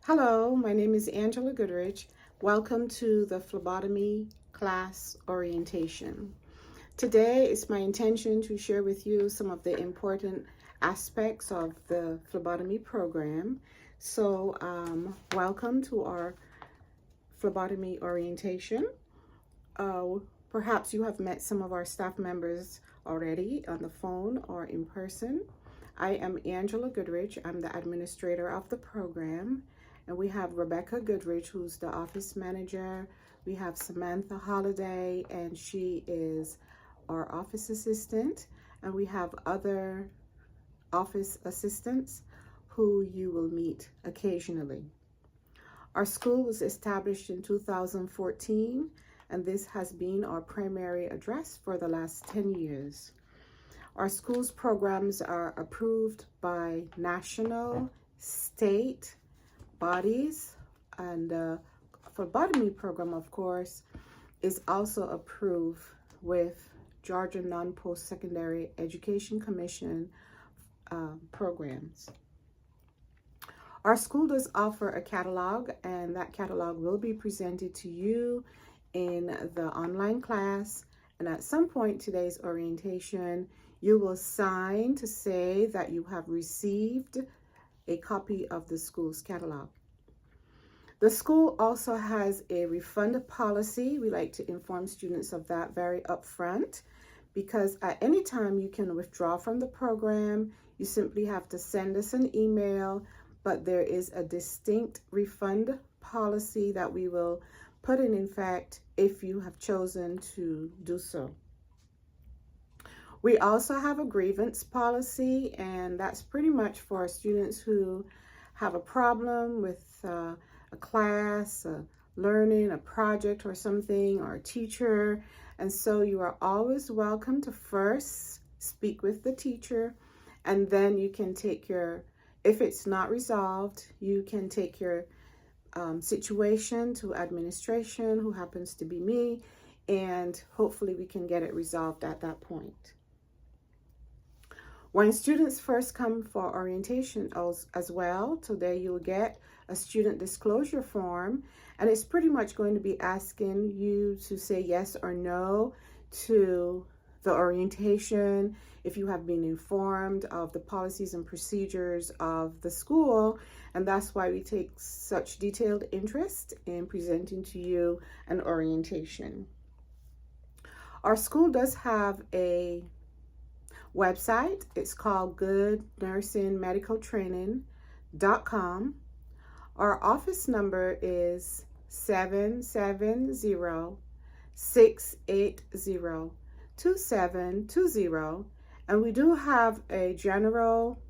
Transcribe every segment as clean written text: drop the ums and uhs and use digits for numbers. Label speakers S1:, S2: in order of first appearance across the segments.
S1: Hello, my name is Angela Goodrich. Welcome to the phlebotomy class orientation. Today it's my intention to share with you some of the important aspects of the phlebotomy program. Welcome to our phlebotomy orientation. Uh, Perhaps you have met some of our staff members already on the phone or in person. I am Angela Goodrich. I'm the administrator of the program. And we have Rebecca Goodrich, who's the office manager. We have Samantha Holiday, and she is our office assistant. And we have other office assistants who you will meet occasionally. Our school was established in 2014, and this has been our primary address for the last 10 years. Our school's programs are approved by national, state bodies, and the phlebotomy program, of course, is also approved with Georgia Non-Post-Secondary Education Commission programs. Our school does offer a catalog, and that catalog will be presented to you in the online class. And at some point today's orientation, you will sign to say that you have received a copy of the school's catalog. The school also has a refund policy. We like to inform students of that very upfront, because at any time you can withdraw from the program. You simply have to send us an email, but there is a distinct refund policy that we will put in effect if you have chosen to do so. We also have a grievance policy, and that's pretty much for students who have a problem with a class, learning, a project or something, or a teacher. And so you are always welcome to first speak with the teacher, and then you can take if it's not resolved, you can take your situation to administration, who happens to be me, and hopefully we can get it resolved at that point. When students first come for orientation as well, today you'll get a student disclosure form, and it's pretty much going to be asking you to say yes or no to the orientation, if you have been informed of the policies and procedures of the school. And that's why we take such detailed interest in presenting to you an orientation. Our school does have a website. It's called goodnursingmedicaltraining.com. Our office number is 770-680-2720. And we do have a general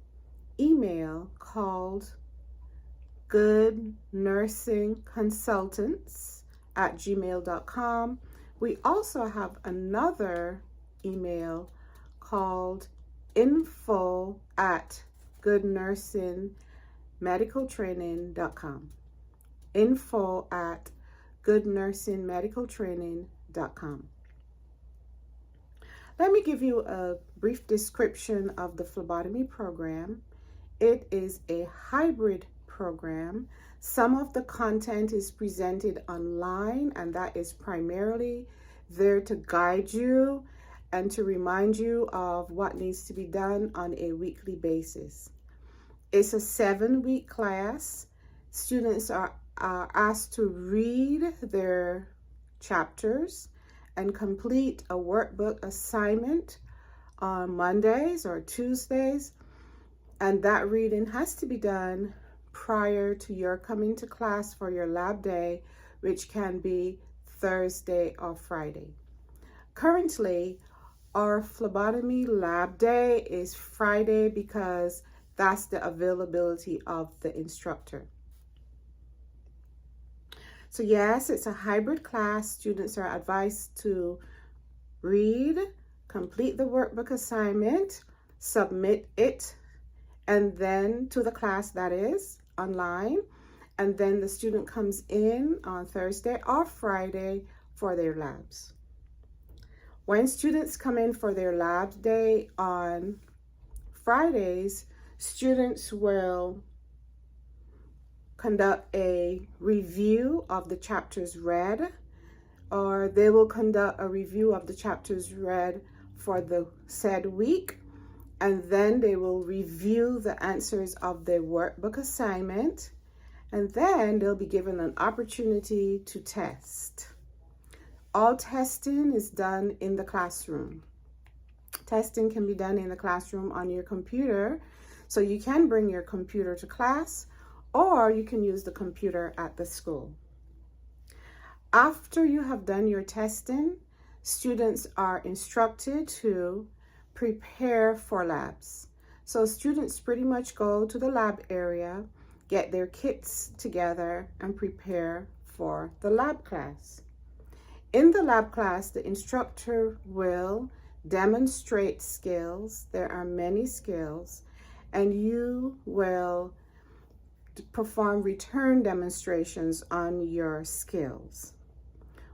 S1: email called goodnursingconsultants@gmail.com. We also have another email called info@goodnursingmedicaltraining.com. info@goodnursingmedicaltraining.com. Let me give you a brief description of the phlebotomy program. It is a hybrid program. Some of the content is presented online, and that is primarily there to guide you and to remind you of what needs to be done on a weekly basis. It's a 7-week class. Students are asked to read their chapters and complete a workbook assignment on Mondays or Tuesdays. And that reading has to be done prior to your coming to class for your lab day, which can be Thursday or Friday. Currently, our phlebotomy lab day is Friday because that's the availability of the instructor. So yes, it's a hybrid class. Students are advised to read, complete the workbook assignment, submit it, and then to the class that is online. And then the student comes in on Thursday or Friday for their labs. When students come in for their lab day on Fridays, students will conduct a review of the chapters read, or they will conduct a review of the chapters read for the said week, and then they will review the answers of their workbook assignment, and then they'll be given an opportunity to test. All testing is done in the classroom. Testing can be done in the classroom on your computer, so you can bring your computer to class, or you can use the computer at the school. After you have done your testing, students are instructed to prepare for labs. So students pretty much go to the lab area, get their kits together, and prepare for the lab class. In the lab class, the instructor will demonstrate skills. There are many skills, and you will perform return demonstrations on your skills.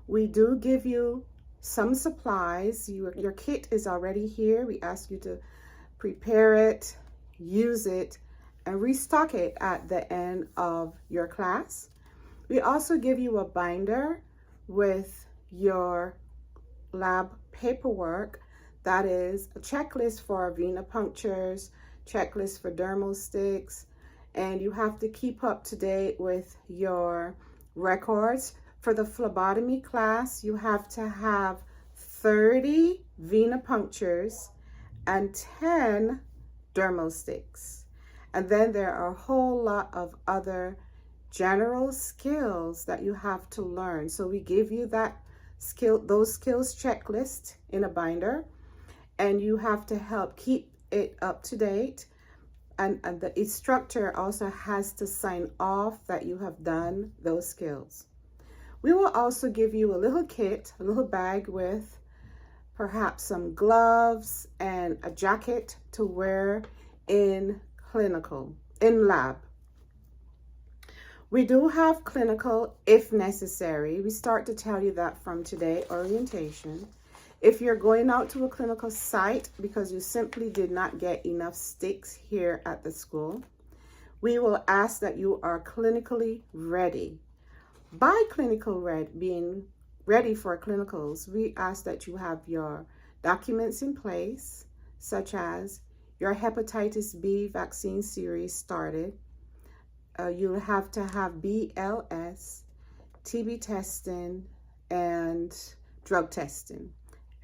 S1: We do give you some supplies. Your kit is already here. We ask you to prepare it, use it, and restock it at the end of your class. We also give you a binder with your lab paperwork. That is a checklist for venipunctures, checklist for dermal sticks, and you have to keep up to date with your records. For the phlebotomy class, you have to have 30 venipunctures and 10 dermal sticks. And then there are a whole lot of other general skills that you have to learn. So we give you those skills checklist in a binder, and you have to help keep it up to date. And the instructor also has to sign off that you have done those skills. We will also give you a little kit, a little bag with perhaps some gloves and a jacket to wear in lab. We do have clinical if necessary. We start to tell you that from today, orientation. If you're going out to a clinical site because you simply did not get enough sticks here at the school, we will ask that you are clinically ready. By being ready for clinicals, we ask that you have your documents in place, such as your hepatitis B vaccine series started. You'll have to have BLS, TB testing, and drug testing,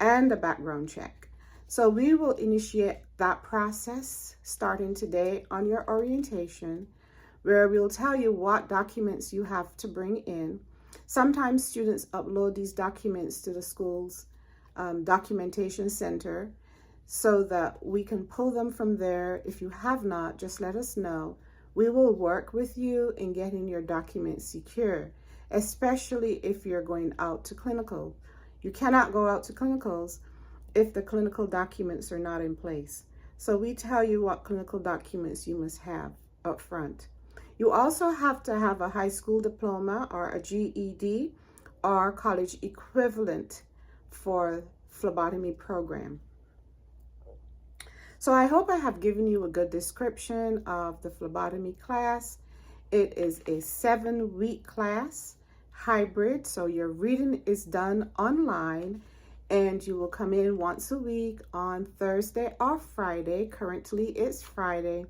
S1: and a background check. So we will initiate that process starting today on your orientation, where we'll tell you what documents you have to bring in. Sometimes students upload these documents to the school's documentation center so that we can pull them from there. If you have not, just let us know. We will work with you in getting your documents secure, especially if you're going out to clinical. You cannot go out to clinicals if the clinical documents are not in place. So we tell you what clinical documents you must have up front. You also have to have a high school diploma or a GED or college equivalent for phlebotomy program. So I hope I have given you a good description of the phlebotomy class. It is a 7-week class, hybrid, so your reading is done online, and you will come in once a week on Thursday or Friday. Currently it's Friday,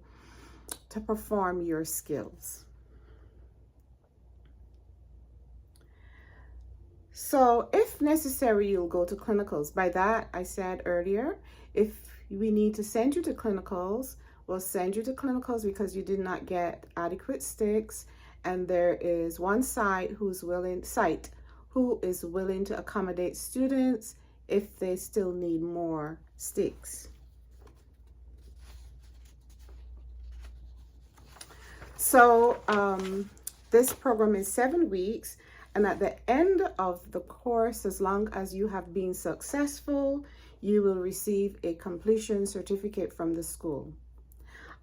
S1: to perform your skills. So if necessary, you'll go to clinicals. By that, I said earlier, if we need to send you to clinicals, we'll send you to clinicals because you did not get adequate sticks, and there is one site who is willing to accommodate students if they still need more sticks. So this program is 7 weeks, and at the end of the course, as long as you have been successful, you will receive a completion certificate from the school.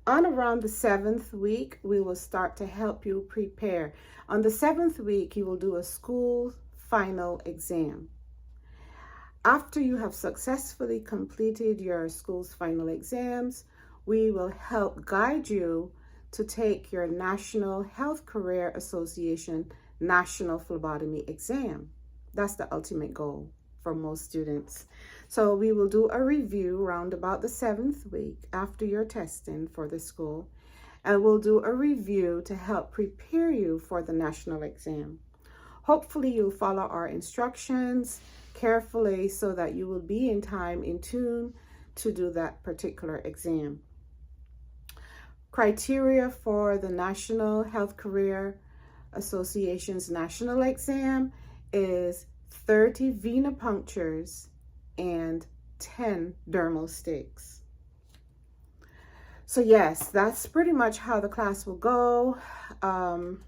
S1: On around the 7th week, we will start to help you prepare. On the 7th week, you will do a school final exam. After you have successfully completed your school's final exams, we will help guide you to take your National Health Career Association National Phlebotomy Exam. That's the ultimate goal for most students. So we will do a review around about the 7th week after your testing for the school, and we'll do a review to help prepare you for the national exam. Hopefully you'll follow our instructions carefully so that you will be in time, in tune to do that particular exam. Criteria for the National Health Career Association's national exam is 30 venipunctures and 10 dermal sticks. So yes, that's pretty much how the class will go. Now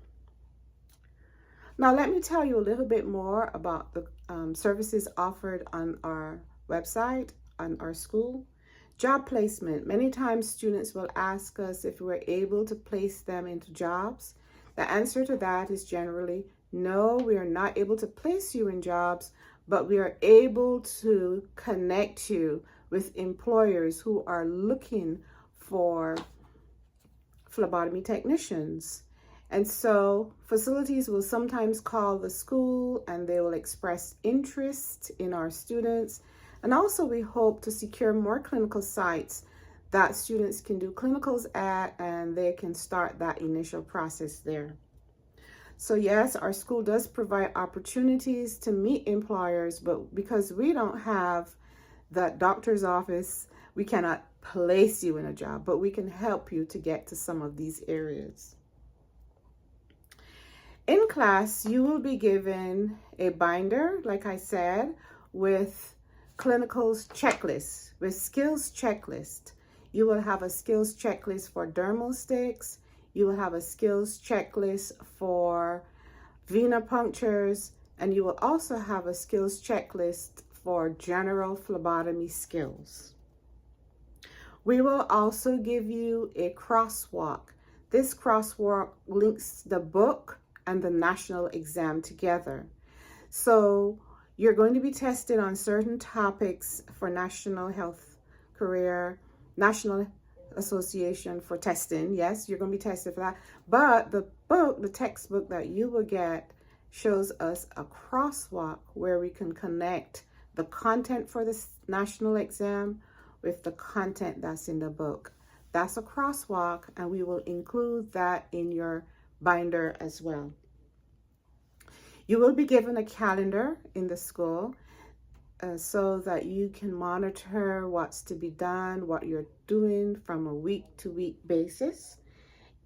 S1: let me tell you a little bit more about the services offered on our website, on our school. Job placement. Many times students will ask us if we're able to place them into jobs. The answer to that is generally no, we are not able to place you in jobs, but we are able to connect you with employers who are looking for phlebotomy technicians. And so facilities will sometimes call the school and they will express interest in our students. And also we hope to secure more clinical sites that students can do clinicals at, and they can start that initial process there. So yes, our school does provide opportunities to meet employers, but because we don't have that doctor's office, we cannot place you in a job, but we can help you to get to some of these areas. In class, you will be given a binder, like I said, with clinicals checklist, with skills checklist. You will have a skills checklist for dermal sticks. You will have a skills checklist for venipunctures, and you will also have a skills checklist for general phlebotomy skills. We will also give you a crosswalk. This crosswalk links the book and the national exam together. So you're going to be tested on certain topics for National Health Career, National Association for testing. Yes, you're going to be tested for that. But the book, the textbook that you will get, shows us a crosswalk where we can connect the content for this national exam with the content that's in the book. That's a crosswalk, and we will include that in your binder as well. You will be given a calendar in the school so that you can monitor what's to be done, what you're doing from a week-to-week basis.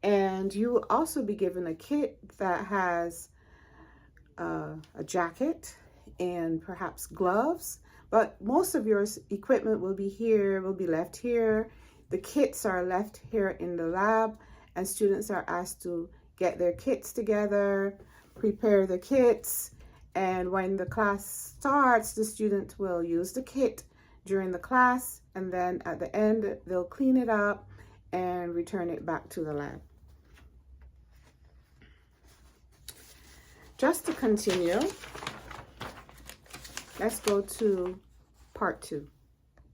S1: And you will also be given a kit that has a jacket and perhaps gloves, but most of your equipment will be here, will be left here. The kits are left here in the lab, and students are asked to get their kits together, prepare the kits, and when the class starts, the student will use the kit during the class, and then at the end, they'll clean it up and return it back to the lab. Just to continue, let's go to part 2.